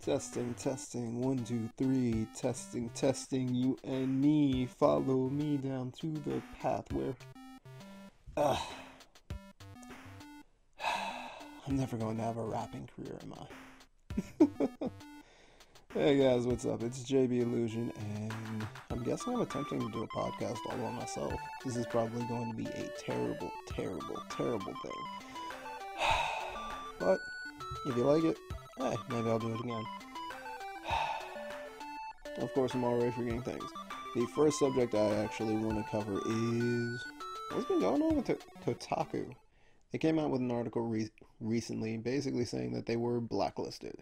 Testing, testing, 1, 2, 3, testing, testing, you and me, follow me down to the path where, uh, I'm never going to have a rapping career, am I? Hey guys, what's up? It's JB Illusion, and I'm guessing I'm attempting to do a podcast all by myself. This is probably going to be a terrible, terrible, terrible thing. But, if you like it, hey, maybe I'll do it again. Of course, I'm already forgetting things. The first subject I actually want to cover is what's been going on with Kotaku. They came out with an article recently basically saying that they were blacklisted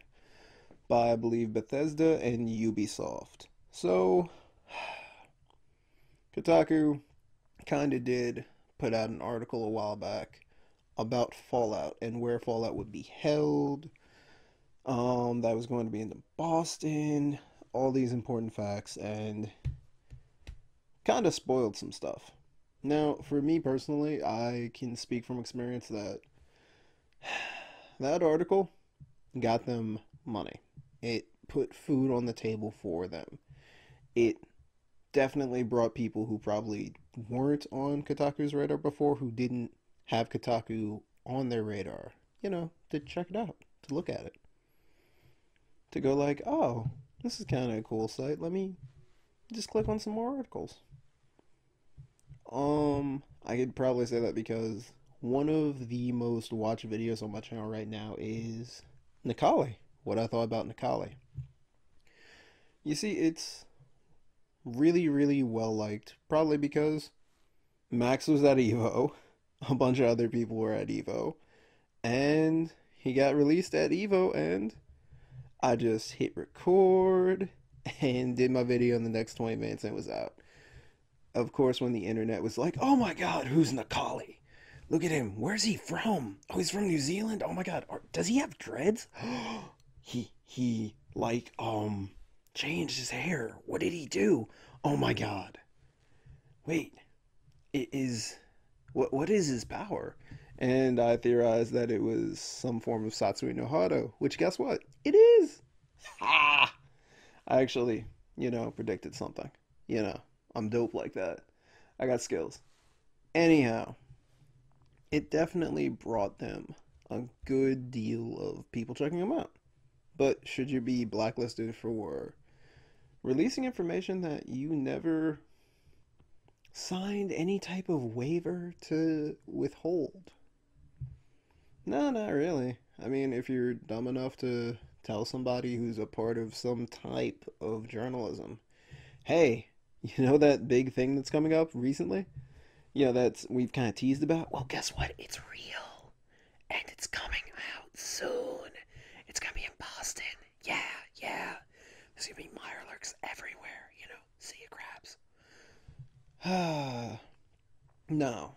by, I believe, Bethesda and Ubisoft. So, Kotaku kind of did put out an article a while back about Fallout and where Fallout would be held. That was going to be in Boston, all these important facts, and kind of spoiled some stuff. Now, for me personally, I can speak from experience that that article got them money. It put food on the table for them. It definitely brought people who probably weren't on Kotaku's radar before, who didn't have Kotaku on their radar, to check it out, to look at it. To go like, oh, this is kind of a cool site. Let me just click on some more articles. I could probably say that because one of the most watched videos on my channel right now is Nikali. What I thought about Nikali. You see, it's really, really well liked. Probably because Max was at EVO. A bunch of other people were at EVO. And he got released at EVO, and I just hit record and did my video in the next 20 minutes and it was out. Of course, when the internet was like, oh my god, who's Nikali? Look at him. Where's he from? Oh, he's from New Zealand? Oh my god. Does he have dreads? he changed his hair. What did he do? Oh my god. Wait. What is his power? And I theorized that it was some form of Satsui no Hado, which guess what? It is. Ha! I actually, predicted something. I'm dope like that. I got skills. Anyhow, it definitely brought them a good deal of people checking them out. But should you be blacklisted for releasing information that you never signed any type of waiver to withhold? No, not really. I mean, if you're dumb enough to tell somebody who's a part of some type of journalism, hey, you know that big thing that's coming up recently? That's we've kind of teased about? Well, guess what? It's real. And it's coming out soon. It's gonna be in Boston. Yeah. There's gonna be Mirelurks everywhere, sea crabs. No.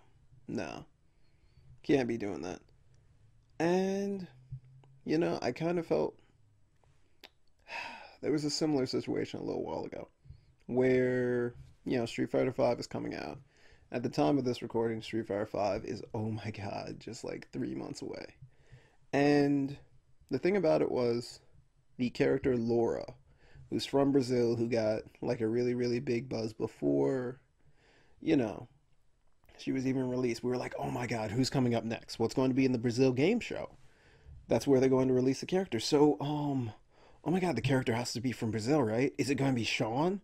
Can't be doing that. And, I kind of felt there was a similar situation a little while ago where, Street Fighter V is coming out. At the time of this recording, Street Fighter V is, oh my god, just like 3 months away. And the thing about it was the character Laura, who's from Brazil, who got like a really, really big buzz before, she was even released. We were like, oh my god, who's coming up next? What's going to be in the Brazil game show? That's where they're going to release the character. So, oh my god, the character has to be from Brazil, right? Is it going to be Sean?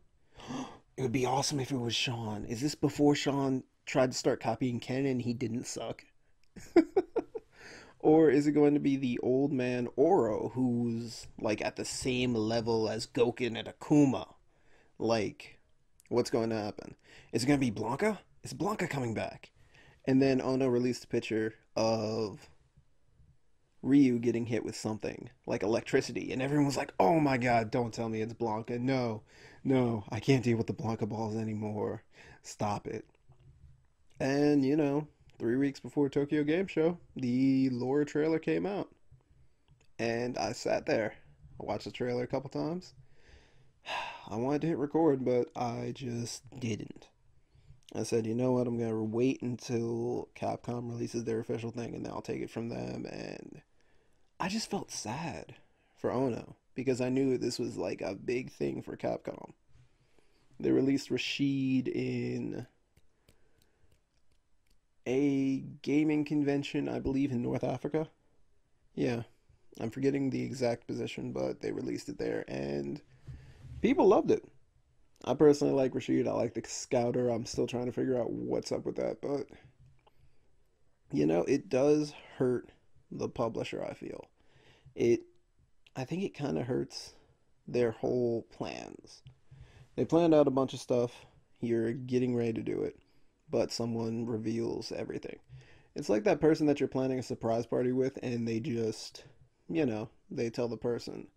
It would be awesome if it was Sean. Is this before Sean tried to start copying Ken and he didn't suck? Or is it going to be the old man Oro, who's like at the same level as Goken and Akuma? Like, what's going to happen? Is it going to be Blanca? Is Blanca coming back? And then Ono released a picture of Ryu getting hit with something like electricity, and everyone was like, oh my god, don't tell me it's Blanca. No, I can't deal with the Blanca balls anymore. Stop it. And 3 weeks before Tokyo Game Show, the Laura trailer came out, and I sat there. I watched the trailer a couple times. I wanted to hit record, but I just didn't. I said, you know what, I'm going to wait until Capcom releases their official thing, and then I'll take it from them. And I just felt sad for Ono. because I knew this was like a big thing for Capcom. They released Rashid in a gaming convention, I believe, in North Africa. Yeah, I'm forgetting the exact position, but they released it there, and people loved it. I personally like Rashid. I like the Scouter. I'm still trying to figure out what's up with that, but it does hurt the publisher, I feel. It I think it kind of hurts their whole plans. They planned out a bunch of stuff. You're getting ready to do it, but someone reveals everything. It's like that person that you're planning a surprise party with, and they just, they tell the person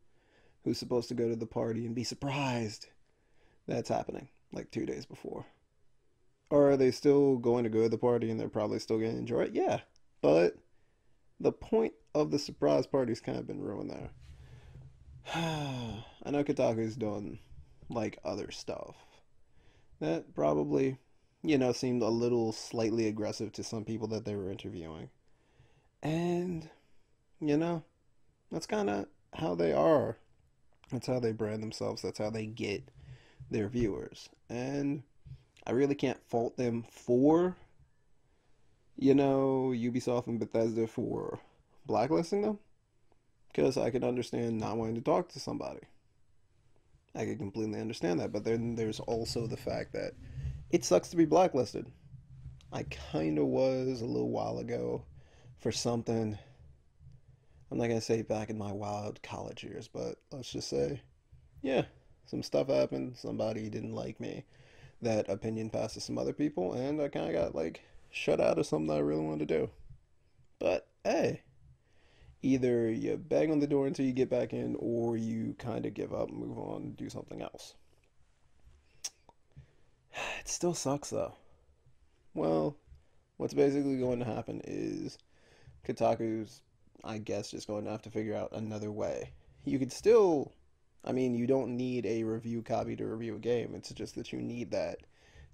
who's supposed to go to the party and be surprised that's happening like 2 days before. Or are they still going to go to the party and they're probably still going to enjoy it? Yeah, but the point of the surprise party's kind of been ruined there. I know Kotaku's done like other stuff that probably, seemed a little slightly aggressive to some people that they were interviewing. And, you know, that's kind of how they are. That's how they brand themselves. That's how they get their viewers. And I really can't fault them for, Ubisoft and Bethesda for blacklisting them. Because I can understand not wanting to talk to somebody. I can completely understand that. But then there's also the fact that it sucks to be blacklisted. I kind of was a little while ago for something. I'm not going to say back in my wild college years, but let's just say, yeah, some stuff happened. Somebody didn't like me. That opinion passed to some other people, and I kind of got like shut out of something I really wanted to do. But hey, either you bang on the door until you get back in, or you kind of give up, move on, and do something else. It still sucks though. Well, what's basically going to happen is Kotaku's, I guess, just going to have to figure out another way. You could still, you don't need a review copy to review a game. It's just that you need that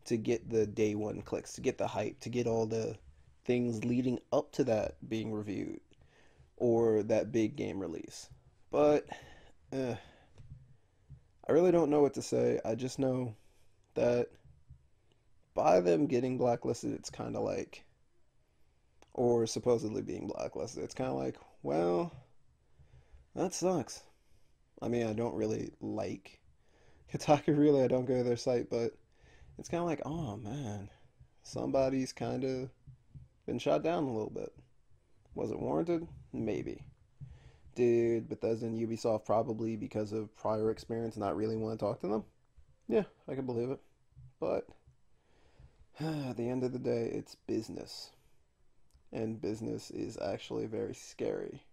to get the day one clicks, to get the hype, to get all the things leading up to that being reviewed or that big game release. But I really don't know what to say. I just know that by them getting blacklisted, it's kind of like, or supposedly being blacklisted, it's kind of like, well, that sucks. I don't really like Kotaku, really. I don't go to their site, but it's kind of like, oh man, somebody's kind of been shot down a little bit. Was it warranted? Maybe. Did Bethesda and Ubisoft probably, because of prior experience, not really want to talk to them? Yeah, I can believe it. But at the end of the day, it's business. And business is actually very scary.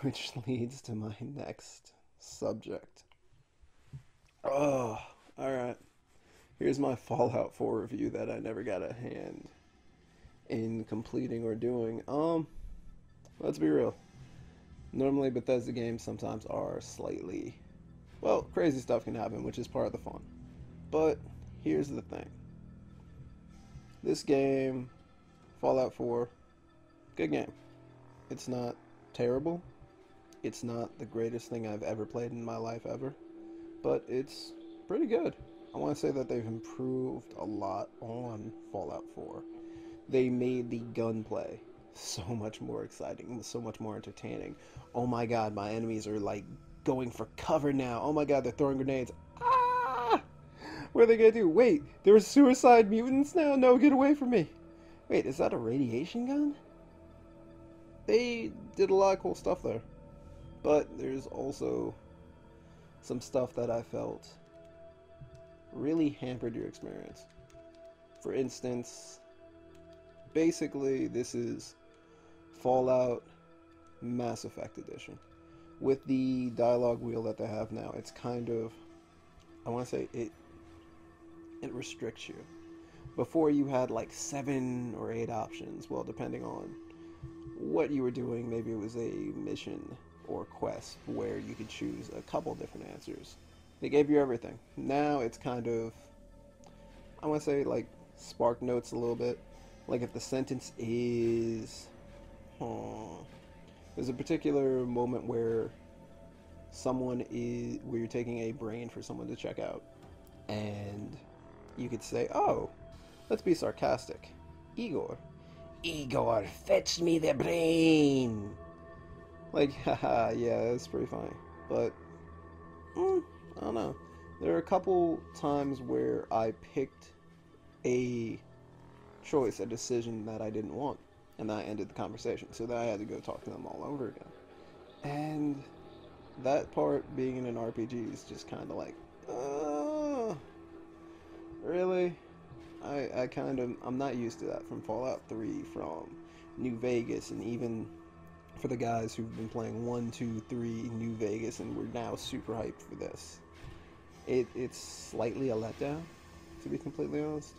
Which leads to my next subject. Oh, alright. Here's my Fallout 4 review that I never got a hand in completing or doing. Let's be real. Normally Bethesda games sometimes are slightly, well, crazy stuff can happen, which is part of the fun. But here's the thing. This game, Fallout 4, good game. It's not terrible. It's not the greatest thing I've ever played in my life ever, but it's pretty good. I want to say that they've improved a lot on Fallout 4. They made the gunplay so much more exciting, so much more entertaining. Oh my god, my enemies are like going for cover now. Oh my god, they're throwing grenades. Ah! What are they gonna do? Wait, there are suicide mutants now? No, get away from me. Wait, is that a radiation gun? They did a lot of cool stuff there. But there's also some stuff that I felt really hampered your experience. For instance, basically this is Fallout Mass Effect Edition. With the dialogue wheel that they have now, it's kind of, I want to say, it restricts you. Before you had like 7 or 8 options, well, depending on what you were doing. Maybe it was a mission or quest where you could choose a couple different answers. They gave you everything. Now it's kind of, I want to say, like Spark Notes a little bit. Like if the sentence is, there's a particular moment where someone is where you're taking a brain for someone to check out, and you could say, "Oh, let's be sarcastic, Igor. Igor, fetch me the brain." Like, haha, yeah, it's pretty funny. But I don't know. There are a couple times where I picked a choice, a decision that I didn't want, and that ended the conversation. So then I had to go talk to them all over again. And that part, being in an RPG, is just kind of like, really? I'm not used to that from Fallout 3, from New Vegas, and even for the guys who've been playing 1, 2, 3 New Vegas, and we're now super hyped for this. It's slightly a letdown, to be completely honest.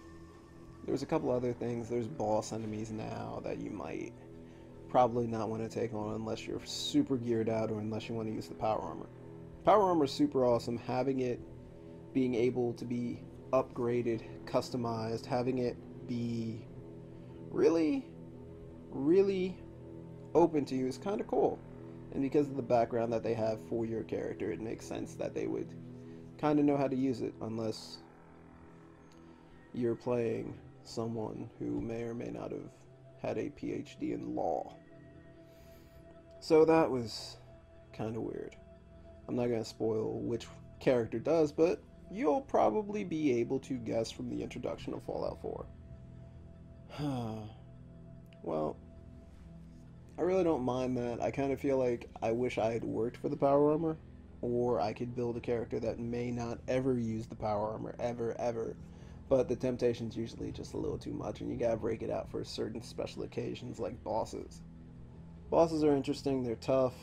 There's a couple other things. There's boss enemies now that you might probably not want to take on unless you're super geared out or unless you want to use the power armor. Power armor is super awesome. Having it being able to be upgraded, customized, having it be really, really open to you is kind of cool. And because of the background that they have for your character, it makes sense that they would kind of know how to use it, unless you're playing someone who may or may not have had a PhD in law. So that was kind of weird. I'm not going to spoil which character does, but you'll probably be able to guess from the introduction of Fallout 4. Well, I really don't mind that. I kind of feel like I wish I had worked for the power armor, or I could build a character that may not ever use the power armor, ever. But the temptation's usually just a little too much, and you gotta break it out for certain special occasions, like bosses. Bosses are interesting, they're tough,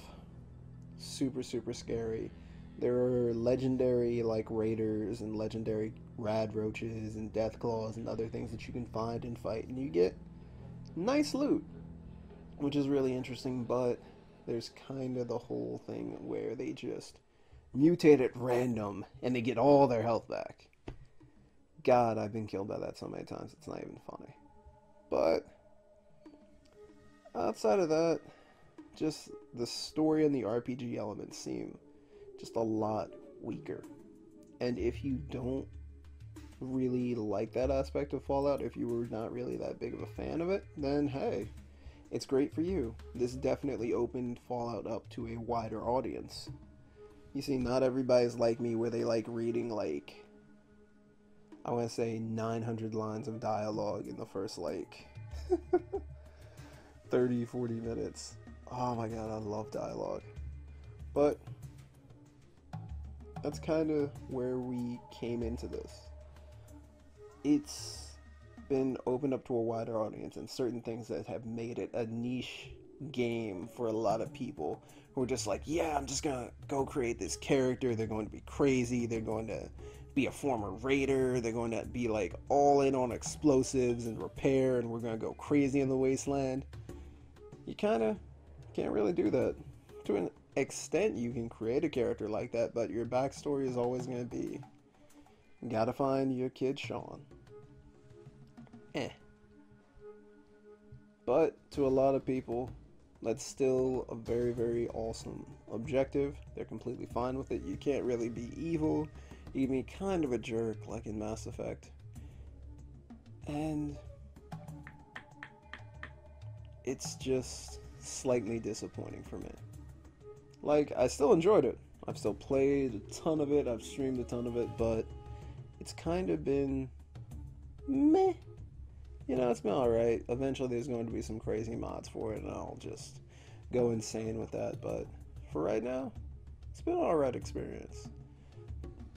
super, super scary. There are legendary, like, raiders and legendary rad roaches and death claws and other things that you can find and fight, and you get nice loot, which is really interesting, but there's kind of the whole thing where they just mutate at random and they get all their health back. God, I've been killed by that so many times, it's not even funny. But outside of that, just the story and the RPG elements seem just a lot weaker. And if you don't really like that aspect of Fallout, if you were not really that big of a fan of it, then hey, it's great for you. This definitely opened Fallout up to a wider audience. You see, not everybody's like me where they like reading, like, I want to say 900 lines of dialogue in the first, like, 30, 40 minutes. Oh my god, I love dialogue. But that's kind of where we came into this. It's been opened up to a wider audience, and certain things that have made it a niche game for a lot of people who are just like, yeah, I'm just gonna go create this character. They're going to be crazy. They're going to be a former raider. They're going to be like all in on explosives and repair, and we're going to go crazy in the wasteland. You kind of can't really do that. To an extent, you can create a character like that, but your backstory is always going to be, you gotta find your kid Sean. But to a lot of people, that's still a very, very awesome objective. They're completely fine with it. You can't really be evil. You can be kind of a jerk, like in Mass Effect. And it's just slightly disappointing for me. Like, I still enjoyed it. I've still played a ton of it. I've streamed a ton of it, but it's kind of been meh. You know, it's been alright. Eventually there's going to be some crazy mods for it, and I'll just go insane with that. But for right now, it's been an alright experience.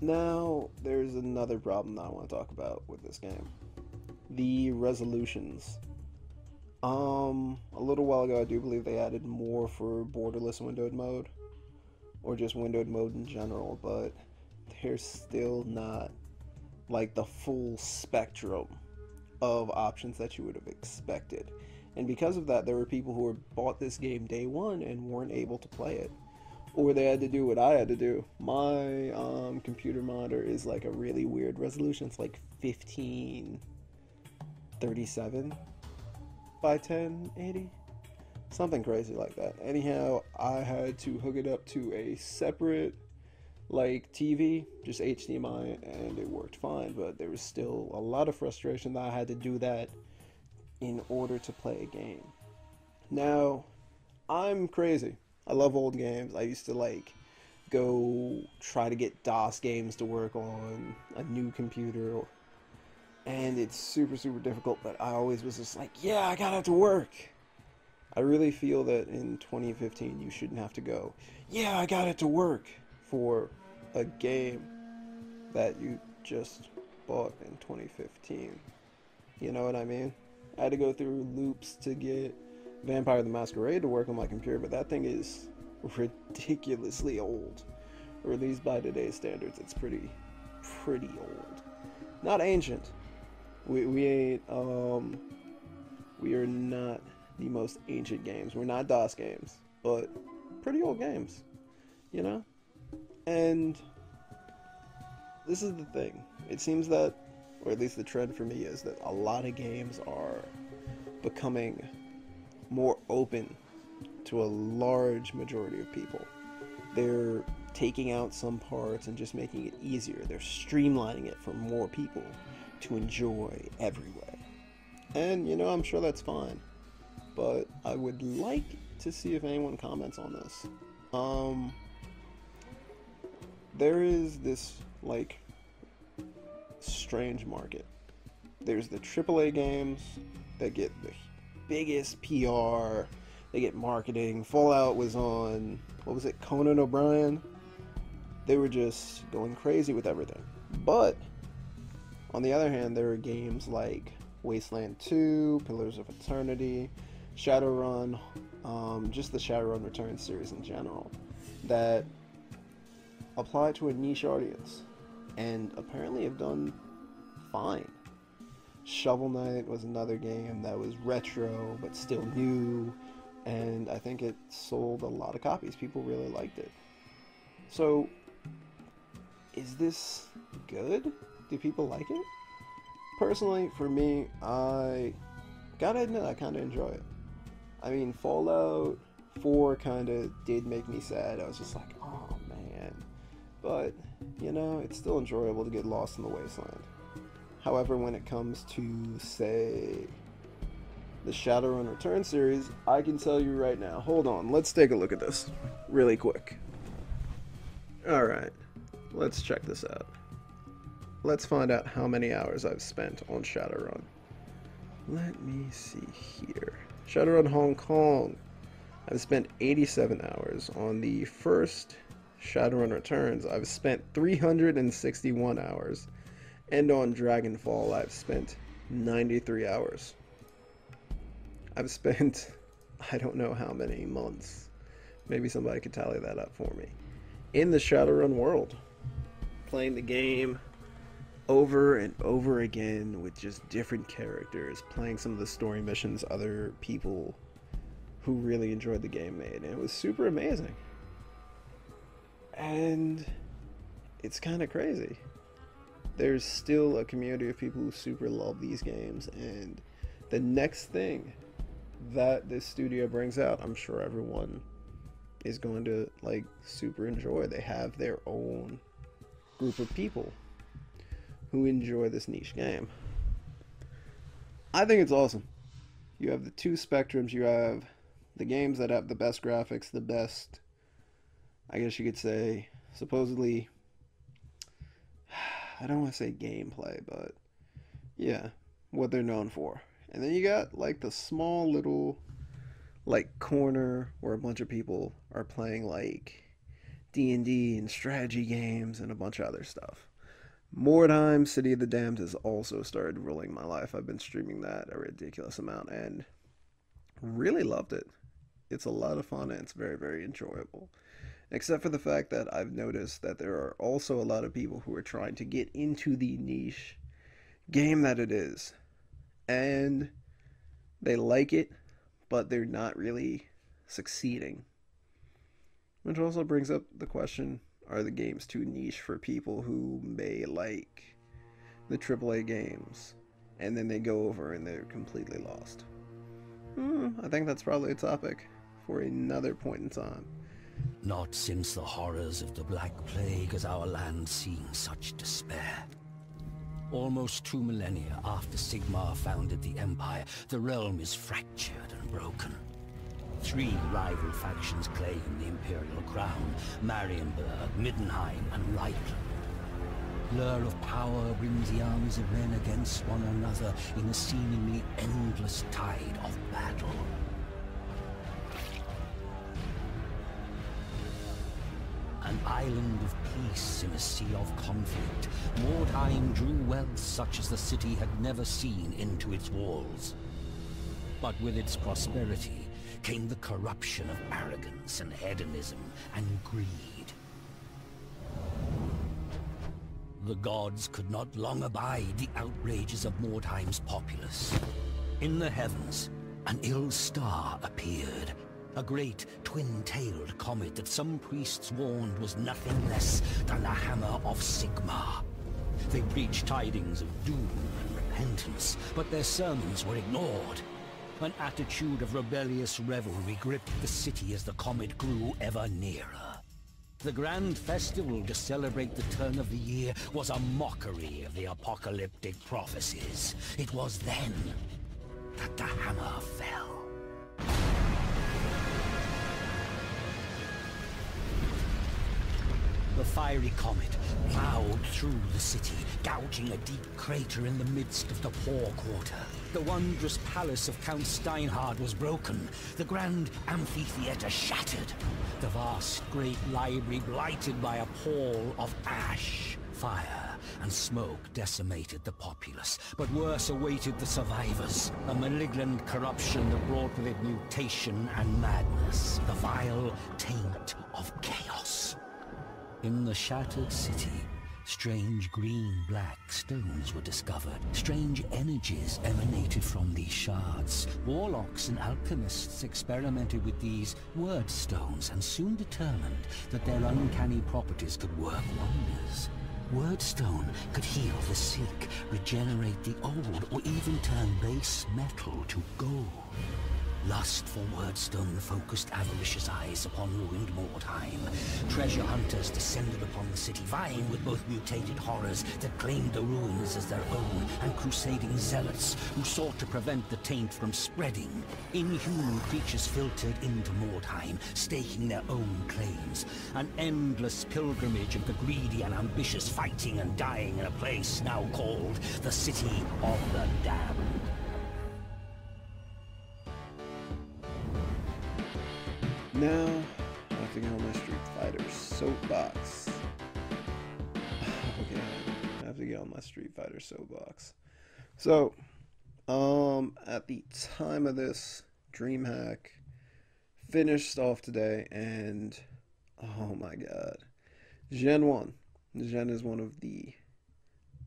Now, there's another problem that I want to talk about with this game. The resolutions. A little while ago, I do believe they added more for borderless windowed mode, or just windowed mode in general, but they're still not like the full spectrum of options that you would have expected. And because of that, there were people who bought this game day one and weren't able to play it, or they had to do what I had to do. My computer monitor is like a really weird resolution. It's like 1537 by 1080. Something crazy like that. Anyhow, I had to hook it up to a separate like TV, just HDMI, and it worked fine, but there was still a lot of frustration that I had to do that in order to play a game. Now, I'm crazy. I love old games. I used to like go try to get DOS games to work on a new computer, and it's super, super difficult, but I always was just like, yeah, I got it to work. I really feel that in 2015 you shouldn't have to go, yeah, I got it to work for a game that you just bought in 2015. You know what I mean? I had to go through loops to get Vampire the Masquerade to work on my computer, but that thing is ridiculously old. Or at least by today's standards, it's pretty old. Not ancient. We ain't we are not the most ancient games. We're not DOS games, but pretty old games, you know? And this is the thing. It seems that, or at least the trend for me is that a lot of games are becoming more open to a large majority of people. They're taking out some parts and just making it easier. They're streamlining it for more people to enjoy everywhere. And, you know, I'm sure that's fine. But I would like to see if anyone comments on this. There is this, like, strange market. There's the AAA games that get the biggest PR, they get marketing. Fallout was on, what was it, Conan O'Brien? They were just going crazy with everything. But, on the other hand, there are games like Wasteland 2, Pillars of Eternity, Shadowrun, just the Shadowrun Returns series in general, that apply to a niche audience, and apparently have done fine. Shovel Knight was another game that was retro, but still new, and I think it sold a lot of copies. People really liked it. So, is this good? Do people like it? Personally, for me, I gotta admit, I kinda enjoy it. I mean, Fallout 4 kinda did make me sad. I was just like, oh man. But, you know, it's still enjoyable to get lost in the wasteland. However, when it comes to, say, the Shadowrun Return series, I can tell you right now. Hold on, let's take a look at this really quick. Alright, let's check this out. Let's find out how many hours I've spent on Shadowrun. Let me see here. Shadowrun Hong Kong. I've spent 87 hours. On the first Shadowrun Returns, I've spent 361 hours. And on Dragonfall, I've spent 93 hours. I've spent, I don't know how many months. Maybe somebody could tally that up for me. In the Shadowrun world. Playing the game over and over again with just different characters, playing some of the story missions other people who really enjoyed the game made, and it was super amazing. And it's kind of crazy. There's still a community of people who super love these games, and the next thing that this studio brings out, I'm sure everyone is going to like super enjoy. They have their own group of people who enjoy this niche game. I think it's awesome. You have the two spectrums. You have the games that have the best graphics, the best, I guess you could say, supposedly, I don't want to say gameplay, but yeah, what they're known for. And then you got like the small little like corner where a bunch of people are playing like D&D and strategy games and a bunch of other stuff. Mordheim, City of the Damned has also started ruling my life. I've been streaming that a ridiculous amount and really loved it. It's a lot of fun and it's very, very enjoyable. Except for the fact that I've noticed that there are also a lot of people who are trying to get into the niche game that it is. And they like it, but they're not really succeeding. Which also brings up the question, are the games too niche for people who may like the AAA games, and then they go over and they're completely lost? I think that's probably a topic for another point in time. Not since the horrors of the Black Plague has our land seen such despair. Almost 2 millennia after Sigmar founded the Empire, the realm is fractured and broken. 3 rival factions claim the Imperial crown: Marienburg, Middenheim, and Reichland. Blur of power brings the armies of men against one another in a seemingly endless tide of battle. An island of peace in a sea of conflict, Mordheim drew wealth such as the city had never seen into its walls. But with its prosperity came the corruption of arrogance and hedonism and greed. The gods could not long abide the outrages of Mordheim's populace. In the heavens, an ill star appeared. A great twin-tailed comet that some priests warned was nothing less than the hammer of Sigmar. They preached tidings of doom and repentance, but their sermons were ignored. An attitude of rebellious revelry gripped the city as the comet grew ever nearer. The grand festival to celebrate the turn of the year was a mockery of the apocalyptic prophecies. It was then that the hammer fell. The fiery comet plowed through the city, gouging a deep crater in the midst of the poor quarter. The wondrous palace of Count Steinhard was broken, the grand amphitheater shattered, the vast great library blighted by a pall of ash. Fire and smoke decimated the populace, but worse awaited the survivors. A malignant corruption that brought with it mutation and madness, the vile taint of chaos. In the shattered city, strange green-black stones were discovered. Strange energies emanated from these shards. Warlocks and alchemists experimented with these word stones and soon determined that their uncanny properties could work wonders. Wordstone could heal the sick, regenerate the old, or even turn base metal to gold. Lust for Wordstone focused avaricious eyes upon ruined Mordheim. Treasure hunters descended upon the city, vying with both mutated horrors that claimed the ruins as their own, and crusading zealots who sought to prevent the taint from spreading. Inhuman creatures filtered into Mordheim, staking their own claims. An endless pilgrimage of the greedy and ambitious, fighting and dying in a place now called the City of the Damned. Now, I have to get on my Street Fighter soapbox. Okay, I have to get on my Street Fighter soapbox. So, at the time of this, DreamHack finished off today, and oh my god, Gen won. Gen is one of the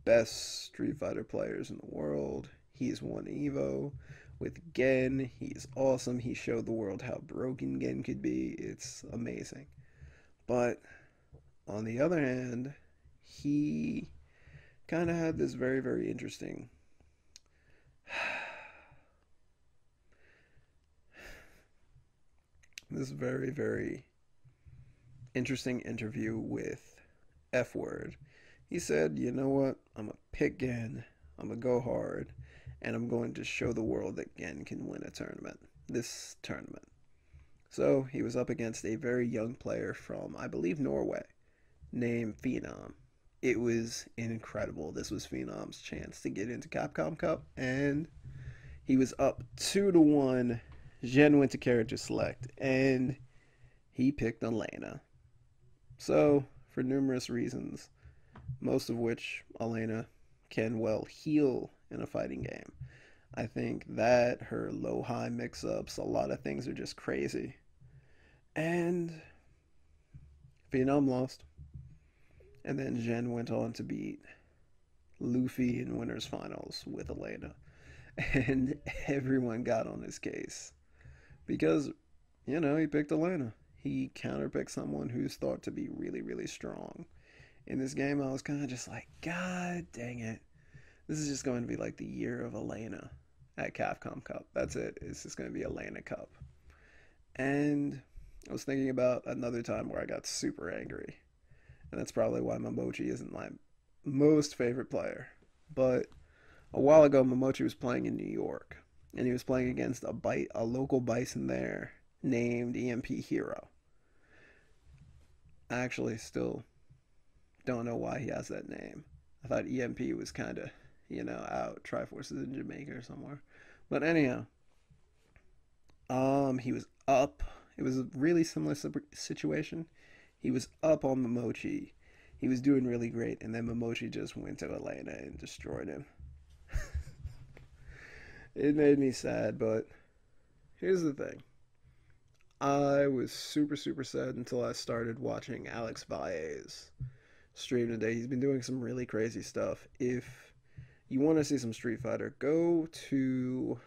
best Street Fighter players in the world. He's won EVO with Gen. He's awesome. He showed the world how broken Gen could be. It's amazing. But on the other hand, he kind of had this very, very interesting interview with F Word. He said, you know what, I'm gonna pick Gen, I'm gonna go hard, and I'm going to show the world that Gen can win a tournament, this tournament. So he was up against a very young player from, I believe, Norway, named Phenom. It was incredible. This was Phenom's chance to get into Capcom Cup, and he was up 2-1. Gen went to character select, and he picked Elena. So, for numerous reasons, most of which Elena can well heal in a fighting game. I think that her low-high mix-ups, a lot of things are just crazy. And Phenom lost. And then Gen went on to beat Luffy in winners finals with Elena. And everyone got on his case. Because, you know, he picked Elena. He counterpicked someone who's thought to be really, really strong. In this game, I was kind of just like, God dang it. This is just going to be like the year of Elena. at Capcom Cup. That's it. It's just going to be Atlanta Cup. And I was thinking about another time where I got super angry. And that's probably why Momochi isn't my most favorite player. But a while ago, Momochi was playing in New York. And he was playing against a local bison there named EMP Hero. I actually still don't know why he has that name. I thought EMP was kind of, out Triforces in Jamaica or somewhere. But anyhow, he was up. It was a really similar situation. He was up on Momochi. He was doing really great, and then Momochi just went to Atlanta and destroyed him. It made me sad, but here's the thing. I was super, super sad until I started watching Alex Valle's stream today. He's been doing some really crazy stuff. If you want to see some Street Fighter, go to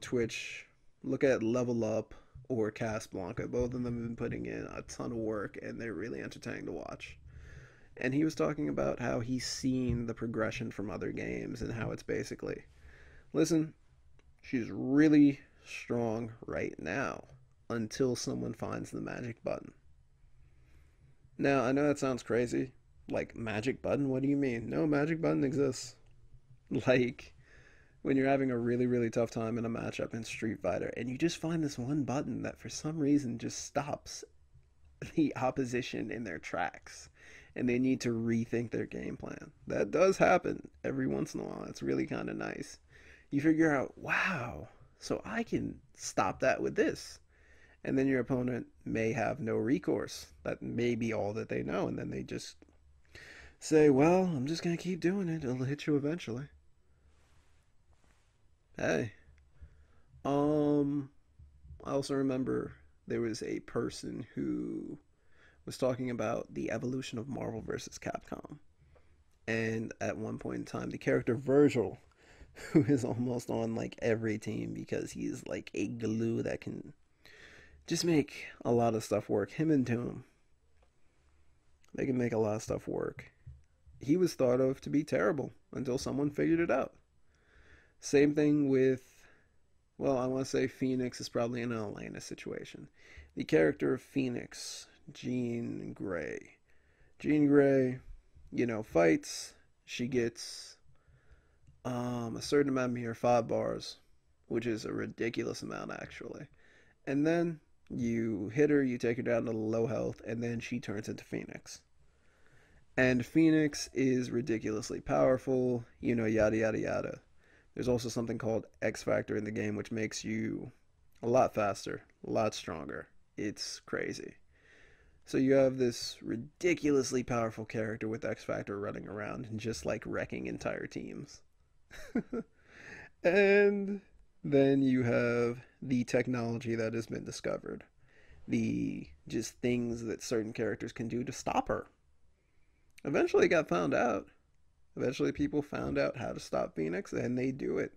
Twitch, look at Level Up or Casablanca. Both of them have been putting in a ton of work, and they're really entertaining to watch. And he was talking about how he's seen the progression from other games and how it's basically, listen, she's really strong right now until someone finds the magic button. Now, I know that sounds crazy. Like, magic button? What do you mean? No, magic button exists. Like, when you're having a really, really tough time in a matchup in Street Fighter, and you just find this one button that for some reason just stops the opposition in their tracks, and they need to rethink their game plan. That does happen every once in a while. It's really kind of nice. You figure out, wow, so I can stop that with this. And then your opponent may have no recourse. That may be all that they know, and then they just say, well, I'm just going to keep doing it. It'll hit you eventually. Hey. I also remember there was a person who was talking about the evolution of Marvel vs. Capcom. And at one point in time, the character Virgil, who is almost on like every team because he's like a glue that can just make a lot of stuff work. Him and Doom, they can make a lot of stuff work. He was thought of to be terrible until someone figured it out. Same thing with, well, I want to say Phoenix is probably an Elena situation. The character of Phoenix, Jean Grey. Jean Grey, fights. She gets a certain amount of her 5 bars, which is a ridiculous amount actually. And then you hit her, you take her down to low health, and then she turns into Phoenix. And Phoenix is ridiculously powerful, yada yada yada. There's also something called X Factor in the game, which makes you a lot faster, a lot stronger. It's crazy. So you have this ridiculously powerful character with X Factor running around and just like wrecking entire teams. And then you have the technology that has been discovered. The just things that certain characters can do to stop her. Eventually it got found out. Eventually people found out how to stop Phoenix, and they do it.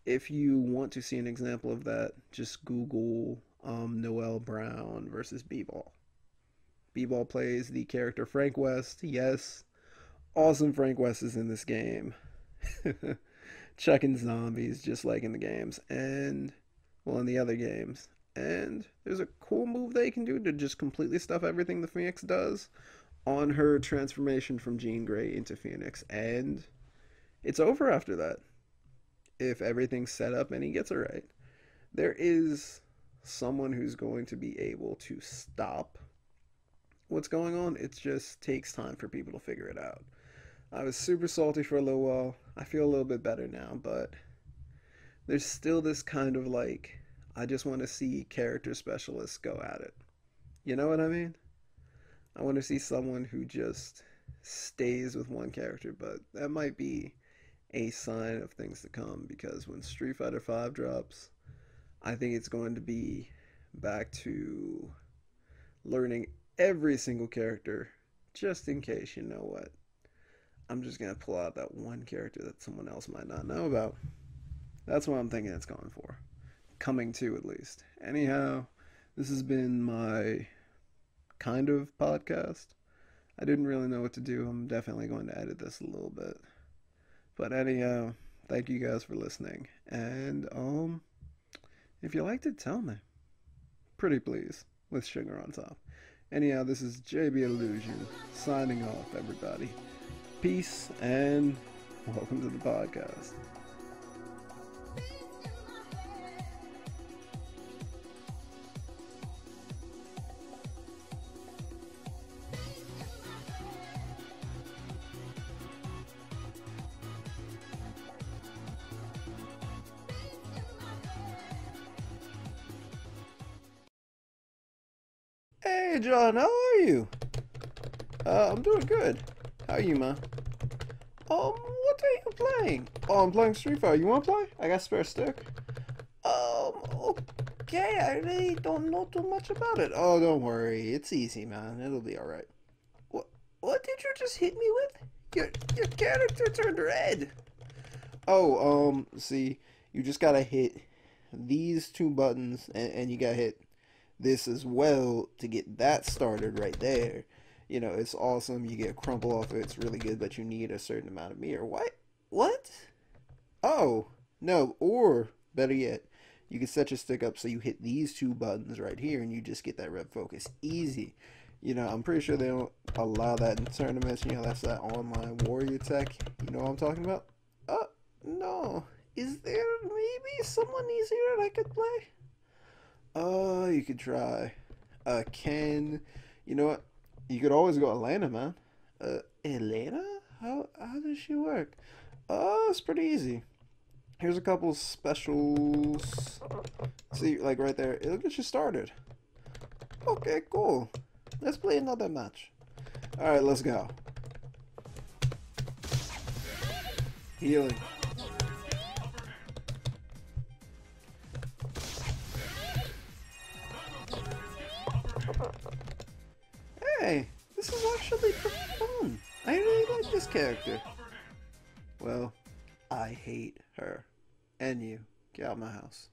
If you want to see an example of that, just Google Noel Brown versus B-Ball. B-Ball plays the character Frank West. Yes, awesome Frank West is in this game. Chucking zombies just like in the games. And, well, in the other games. And there's a cool move they can do to just completely stuff everything the Phoenix does on her transformation from Jean Grey into Phoenix. And it's over after that. If everything's set up and he gets it right. There is someone who's going to be able to stop what's going on. It just takes time for people to figure it out. I was super salty for a little while. I feel a little bit better now, but there's still this kind of like, I just want to see character specialists go at it. You know what I mean? I want to see someone who just stays with one character, but that might be a sign of things to come, because when Street Fighter V drops, I think it's going to be back to learning every single character, just in case, you know what? I'm just going to pull out that one character that someone else might not know about. That's what I'm thinking it's going for. Coming to, at least. Anyhow, this has been my kind of podcast. I didn't really know what to do. I'm definitely going to edit this a little bit. But anyhow, thank you guys for listening. And if you liked it, tell me. Pretty please, with sugar on top. Anyhow, this is JB Illusion signing off, everybody. Peace and welcome to the podcast. Hey John, how are you? I'm doing good. How are you, man? What are you playing? Oh, I'm playing Street Fighter. You wanna play? I got a spare stick. Okay, I really don't know too much about it. Oh, don't worry. It's easy, man. It'll be alright. What did you just hit me with? Your character turned red. Oh, see, you just gotta hit these two buttons and you gotta hit this as well to get that started right there. You know, it's awesome. You get crumple off it. It's really good, but you need a certain amount of meter. What? Oh, no. Or, better yet, you can set your stick up so you hit these two buttons right here and you just get that red focus. Easy. You know, I'm pretty sure they don't allow that in tournaments. You know, that's that online warrior tech. You know what I'm talking about? No. Is there maybe someone easier that I could play? You could try. Ken. You know what? You could always go Elena, man. Elena? How does she work? It's pretty easy. Here's a couple specials. See, like right there. It'll get you started. Okay, cool. Let's play another match. Alright, let's go. Healing. Hey, this is actually pretty fun. I really like this character. Well, I hate her. And you. Get out of my house.